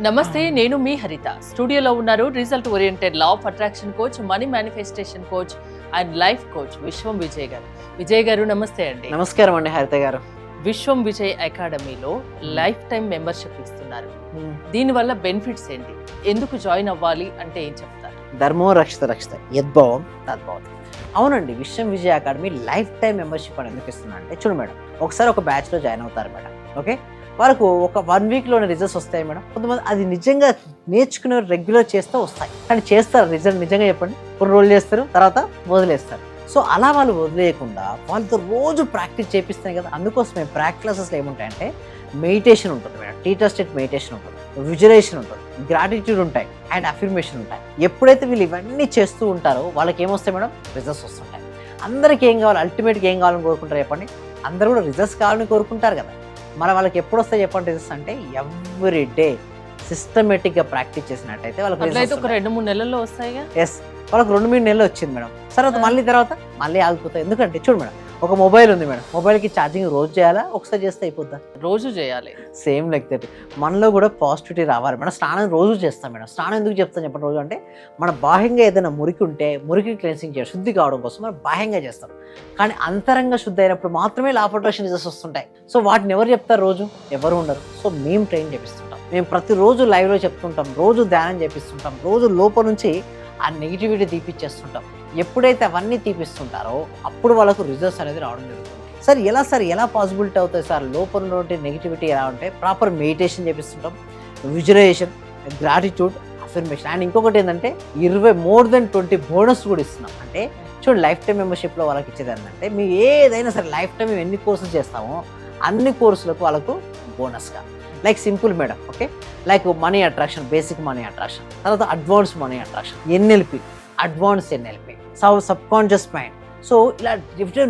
నమస్తే, నేను మీ హరిత. స్టూడియోలో ఉన్నారు result oriented law of attraction coach, money manifestation coach and life coach విశ్వం విజయ్ గారు. విజయ్ గారు నమస్తే అండి. నమస్కారం అండి హరిత గారు. విశ్వం విజయ్ అకాడమీలో లైఫ్ టైం మెంబర్షిప్ ఇస్తున్నారు. దీనివల్ల బెనిఫిట్స్ ఏంటి, ఎందుకు జాయిన్ అవ్వాలి అంటే ఏం చెప్తారు? ధర్మో రక్షిత రక్షిత యద్భావం తద్భావం. అవునండి, విశ్వం Vijay academy life time membership అని ఎందుకు ఇస్తున్నా అంటే, చూడు మేడం, ఒకసారి ఒక బ్యాచ్లో జాయిన్ అవుతారు మేడం. ఓకే, వాళ్ళకు ఒక 1 వీక్లోనే రిజల్ట్స్ వస్తాయి మేడం. కొంతమంది అది నిజంగా నేర్చుకునే రెగ్యులర్ చేస్తూ వస్తాయి, కానీ చేస్తారు రిజల్ట్ నిజంగా చెప్పండి, కొన్ని రోజులు చేస్తారు, తర్వాత వదిలేస్తారు. సో అలా వాళ్ళు వదిలేయకుండా వాళ్ళతో రోజు ప్రాక్టీస్ చేపిస్తాయి కదా. అందుకోసమే ప్రాక్టీస్ క్లాసెస్లో ఏముంటాయంటే మెడిటేషన్ ఉంటుంది మేడం, టీచర్ స్టేట్ మెడిటేషన్ ఉంటుంది, విజువలైజేషన్ ఉంటుంది, గ్రాటిట్యూడ్ ఉంటాయి అండ్ అఫర్మేషన్ ఉంటాయి. ఎప్పుడైతే వీళ్ళు ఇవన్నీ చేస్తూ ఉంటారో వాళ్ళకి ఏమొస్తాయి మేడం? రిజల్ట్స్ వస్తుంటాయి. అందరికీ ఏం కావాలి? అల్టిమేట్గా ఏం కావాలని కోరుకుంటారు చెప్పండి? అందరూ కూడా రిజల్ట్స్ కావాలని కోరుకుంటారు కదా. మరి వాళ్ళకి ఎప్పుడు వస్తాయి చెప్పండి రిజల్ట్స్ అంటే? ఎవ్రీ డే సిస్టమేటిక్గా ప్రాక్టీస్ చేసినట్టయితే వాళ్ళకి ఒక 2-3 నెలల్లో వస్తాయిగా. ఎస్, వాళ్ళకి 2-3 నెలలు వచ్చింది మేడం. తర్వాత మళ్ళీ ఆగిపోతాయి. ఎందుకంటే చూడు మేడం, ఒక మొబైల్ ఉంది మేడం, మొబైల్కి ఛార్జింగ్ రోజు చేయాలా, ఒకసారి చేస్తే అయిపోద్దా? రోజు చేయాలి. సేమ్ లైక్ దట్ మనలో కూడా పాజిటివిటీ రావాలి మేడం. స్నానం రోజు చేస్తాం మేడం. స్నానం ఎందుకు చెప్తాను చెప్పండి? రోజు అంటే మన బాహ్యంగా ఏదైనా మురికి ఉంటే మురికి క్లెన్సింగ్ చేయాలి, శుద్ధి కావడం కోసం మనం బాహ్యంగా చేస్తాం. కానీ అంతరంగ శుద్ధి అయినప్పుడు మాత్రమే లా ఆఫ్ అట్రాక్షన్ రిజల్ట్స్ వస్తుంటాయి. సో వాటిని ఎవరు చెప్తారు? రోజు ఎవరు ఉండరు. సో మేము ట్రైన్ చేపిస్తుంటాం, మేము ప్రతిరోజు లైవ్లో చెప్తుంటాం, రోజు ధ్యానం చేపిస్తుంటాం, రోజు లోపల నుంచి ఆ నెగిటివిటీ తీపిచ్చేస్తుంటాం. ఎప్పుడైతే అవన్నీ తీపిస్తుంటారో అప్పుడు వాళ్ళకు రిజల్ట్స్ అనేది రావడం జరుగుతుంది. సార్ ఎలా పాసిబిలిటీ అవుతాయి సార్? లోపల నుండి నెగిటివిటీ ఎలా ఉంటే ప్రాపర్ మెడిటేషన్ చేపిస్తుంటాం, విజువలైజేషన్, గ్రాటిట్యూడ్, అఫర్మేషన్ అండ్ ఇంకొకటి ఏంటంటే 20 బోనస్ కూడా ఇస్తున్నాం. అంటే చూడండి, లైఫ్ టైం మెంబర్షిప్లో వాళ్ళకి ఇచ్చేది ఏంటంటే, మేము ఏదైనా సరే లైఫ్ టైం మేము ఎన్ని కోర్సులు చేస్తామో అన్ని కోర్సులకు వాళ్ళకు బోనస్గా, like simple madam. Okay, like money attraction, basic money attraction, తర్వాత advance money attraction, NLP, advance NLP, subconscious mind. So ఇలా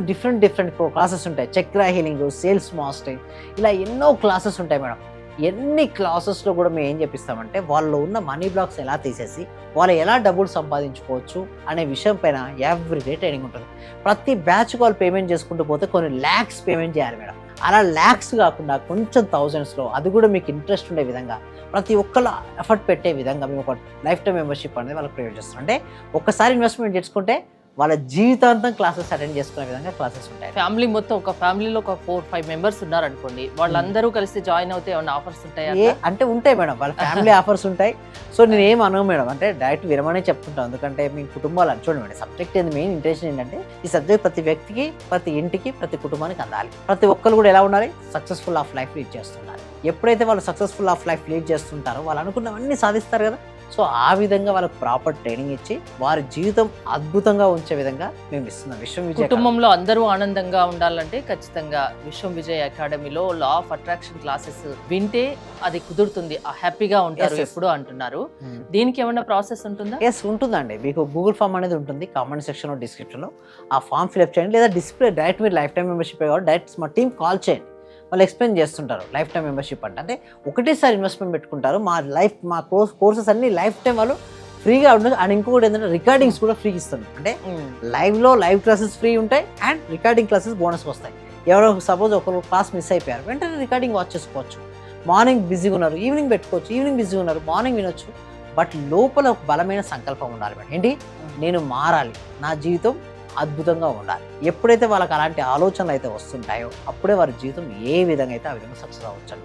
డిఫరెంట్ క్లాసెస్ ఉంటాయి. చక్ర హీలింగ్, సేల్స్ మాస్టరింగ్, ఇలా ఎన్నో క్లాసెస్ ఉంటాయి మేడం. ఎన్ని క్లాసెస్లో కూడా మేము ఏం చెప్పిస్తామంటే, వాళ్ళు ఉన్న మనీ బ్లాక్స్ ఎలా తీసేసి వాళ్ళు ఎలా డబ్బులు సంపాదించుకోవచ్చు అనే విషయం పైన ఎవ్రీడే ట్రైనింగ్ ఉంటుంది. ప్రతి బ్యాచ్కి వాళ్ళు పేమెంట్ చేసుకుంటూ పోతే కొన్ని ల్యాక్స్ పేమెంట్ చేయాలి మేడం. అలా ల్యాక్స్ కాకుండా కొంచెం థౌజండ్స్లో, అది కూడా మీకు ఇంట్రెస్ట్ ఉండే విధంగా, ప్రతి ఒక్కరు ఎఫర్ట్ పెట్టే విధంగా మేము ఒక లైఫ్ టైం మెంబర్షిప్ అనేది వాళ్ళకి ప్రొవైడ్ చేస్తాం. అంటే ఒక్కసారి ఇన్వెస్ట్మెంట్ చేసుకుంటే వాళ్ళ జీవితాంతం క్లాసెస్ అటెండ్ చేసుకునే విధంగా క్లాసెస్ ఉంటాయి. ఫ్యామిలీ మొత్తం, ఒక ఫ్యామిలీలో ఒక 4-5 మెంబర్స్ ఉన్నారనుకోండి, వాళ్ళందరూ కలిసి జాయిన్ అవుతే ఏమైనా ఆఫర్స్ ఉంటాయా? అంటే ఉంటాయి మేడం, వాళ్ళ ఫ్యామిలీ ఆఫర్స్ ఉంటాయి. సో నేను ఏం అనవు మేడం, అంటే డైరెక్ట్ విరమనే చెప్తుంటాను. ఎందుకంటే మీ కుటుంబాలు అని చూడండి మేడం, సబ్జెక్ట్ ఏంది, మెయిన్ ఇంటెన్షన్ ఏంటంటే ఈ సబ్జెక్ట్ ప్రతి వ్యక్తికి, ప్రతి ఇంటికి, ప్రతి కుటుంబానికి అందాలి. ప్రతి ఒక్కరు కూడా ఎలా ఉండాలి? సక్సెస్ఫుల్ ఆఫ్ లైఫ్ లీడ్ చేస్తున్నారు. ఎప్పుడైతే వాళ్ళు సక్సెస్ఫుల్ ఆఫ్ లైఫ్ లీడ్ చేస్తుంటారో వాళ్ళు అనుకున్నవన్నీ సాధిస్తారు కదా. సో ఆ విధంగా వాళ్ళకు ప్రాపర్ ట్రైనింగ్ ఇచ్చి వారి జీవితం అద్భుతంగా ఉంచే విధంగా మేము ఇస్తున్నాం. విశ్వం విజయ్ కుటుంబంలో అందరూ ఆనందంగా ఉండాలంటే ఖచ్చితంగా విశ్వం విజయ్ అకాడమీలో లా ఆఫ్ అట్రాక్షన్ క్లాసెస్ వింటే అది కుదురుతుంది, హ్యాపీగా ఉంటారు ఎప్పుడు అంటున్నారు. దీనికి ఏమన్నా ప్రాసెస్ ఉంటుందా? ఎస్, ఉంటుందండి. మీకు గూగుల్ ఫామ్ అనేది ఉంటుంది, కామెంట్ సెక్షన్లో, డిస్క్రిప్షన్లో. ఆ ఫామ్ ఫిల్అప్ చేయండి, లేదా డిస్ప్లే డైరెక్ట్ మీరు లైఫ్ టైం మెంబర్షిప్ కాబట్టి డైరెక్ట్ మా టీం కాల్ చేయండి. వాళ్ళు ఎక్స్ప్లెయిన్ చేస్తుంటారు. లైఫ్ టైం మెంబర్షిప్ అంటే ఒకటేసారి ఇన్వెస్ట్మెంట్ పెట్టుకుంటారు. మా కోర్సెస్ అన్ని లైఫ్ టైం వాళ్ళు ఫ్రీగా ఉంటుంది. అండ్ ఇంకొకటి ఏంటంటే రికార్డింగ్స్ కూడా ఫ్రీ ఇస్తుంది. అంటే లైవ్ క్లాసెస్ ఫ్రీ ఉంటాయి అండ్ రికార్డింగ్ క్లాసెస్ బోనస్ వస్తాయి. ఎవరో సపోజ్ ఒకరు క్లాస్ మిస్ అయిపోయారు, వెంటనే రికార్డింగ్ వాచ్ చేసుకోవచ్చు. మార్నింగ్ బిజీగా ఉన్నారు, ఈవినింగ్ పెట్టుకోవచ్చు, ఈవినింగ్ బిజీగా ఉన్నారు, మార్నింగ్ వినొచ్చు. బట్ లోపల ఒక బలమైన సంకల్పం ఉండాలి మేడం. ఏంటి? నేను మారాలి, నా జీవితం అద్భుతంగా ఉండాలి. ఎప్పుడైతే వాళ్ళకి అలాంటి ఆలోచనలు అయితే వస్తుంటాయో అప్పుడే వారి జీవితం ఏ విధంగా అయితే ఆ విధంగా సక్సెస్ అవ్వచ్చు.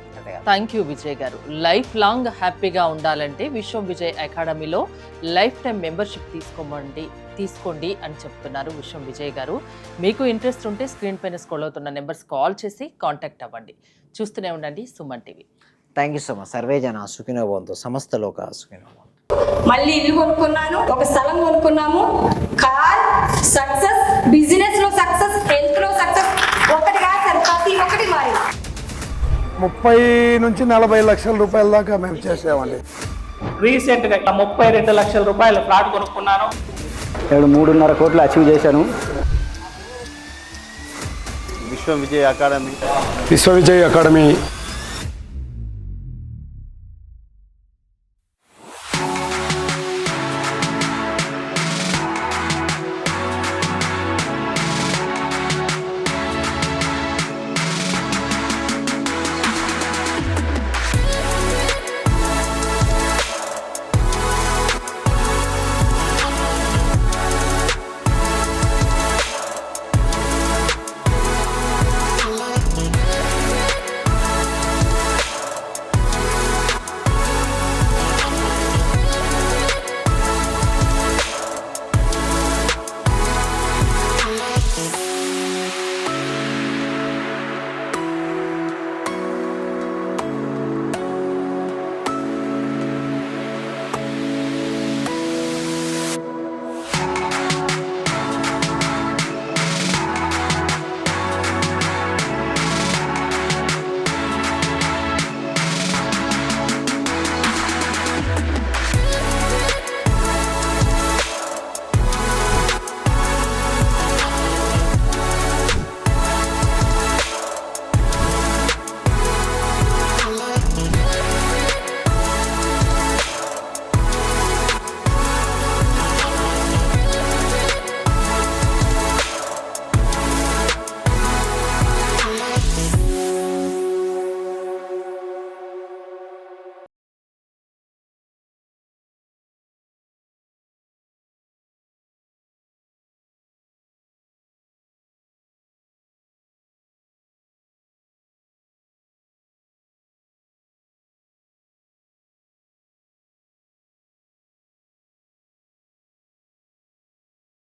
థ్యాంక్ యూ విజయ్ గారు. లైఫ్ లాంగ్ హ్యాపీగా ఉండాలంటే విశ్వం విజయ్ అకాడమీలో లైఫ్ టైం మెంబర్షిప్ తీసుకోండి అని చెప్తున్నారు విశ్వం విజయ్ గారు. మీకు ఇంట్రెస్ట్ ఉంటే స్క్రీన్ పైన స్క్రోల్ అవుతున్న నెంబర్స్ కాల్ చేసి కాంటాక్ట్ అవ్వండి. చూస్తూనే ఉండండి Suman TV. Thank you so much. Survey జన సుఖినో భవంతు, సమస్త లోక సుఖినో భవంతు. మళ్ళీ ఇల్లు కొనుక్కున్నాను, ఒక స్థలం కొనుక్కున్నాము. కార్ సక్సెస్, బిజినెస్ లో సక్సెస్, హెల్త్ లో సక్సెస్, ఒకటి కాదు సార్, ప్రతి ఒక్కటి మారి 30 నుంచి 40 లక్షల రూపాయల దాకా మేము చేసామండి. రీసెంట్గా 32 లక్షల రూపాయల ఫ్లాట్ కొనుక్కున్నాను. 3.5 కోట్లు అచీవ్ చేశాను. విశ్వం విజయ్ అకాడమీ. విశ్వ విజయ్ అకాడమీ